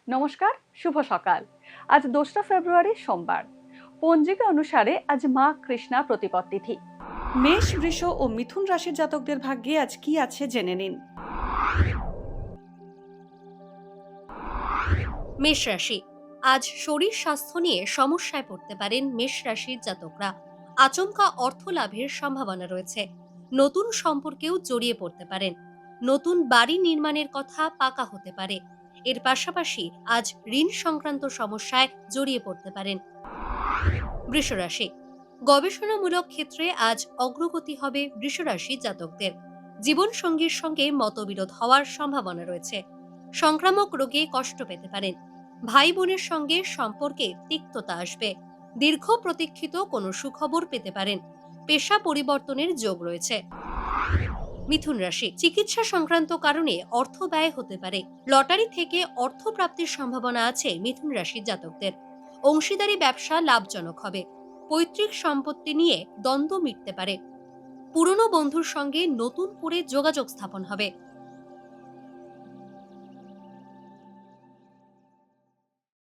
নমস্কার, শুভ সকাল। আজ 2রা ফেব্রুয়ারি সোমবার। পঞ্জিকা অনুসারে আজ মা কৃষ্ণা প্রতিপদ তিথি। মেষ, বৃষ ও মিথুন রাশির জাতকদের ভাগ্যে আজ কি আছে জেনে নিন। মেষ রাশি, আজ শরীর স্বাস্থ্য নিয়ে সমস্যায় পড়তে পারেন মেষ রাশির জাতকরা। আচমকা অর্থ লাভের সম্ভাবনা রয়েছে। নতুন সম্পর্কেও জড়িয়ে পড়তে পারেন। নতুন বাড়ি নির্মাণের কথা পাকা হতে পারে। এর পাশাপাশি আজ ঋণ সংক্রান্ত সমস্যায় জড়িয়ে পড়তে পারেন। বৃষ রাশি, গবেষণামূলক ক্ষেত্রে আজ অগ্রগতি হবে বৃষ রাশির জাতকদের। জীবন সঙ্গীর সঙ্গে মতবিরোধ হওয়ার সম্ভাবনা রয়েছে। সংক্রামক রোগে কষ্ট পেতে পারেন। ভাই বোনের সঙ্গে সম্পর্কে তিক্ততা আসবে। দীর্ঘ প্রতীক্ষিত কোনো সুখবর পেতে পারেন। পেশা পরিবর্তনের যোগ রয়েছে। মিথুন রাশি, চিকিৎসা সংক্রান্ত কারণে অর্থ ব্যয় হতে পারে। লটারি থেকে অর্থ প্রাপ্তির সম্ভাবনা আছে মিথুন রাশির জাতকদের। অংশীদারি ব্যবসা লাভজনক হবে। পৈতৃক সম্পত্তি নিয়ে দ্বন্দ্ব মিটতে পারে। পুরনো বন্ধুর সঙ্গে নতুন করে যোগাযোগ স্থাপন হবে।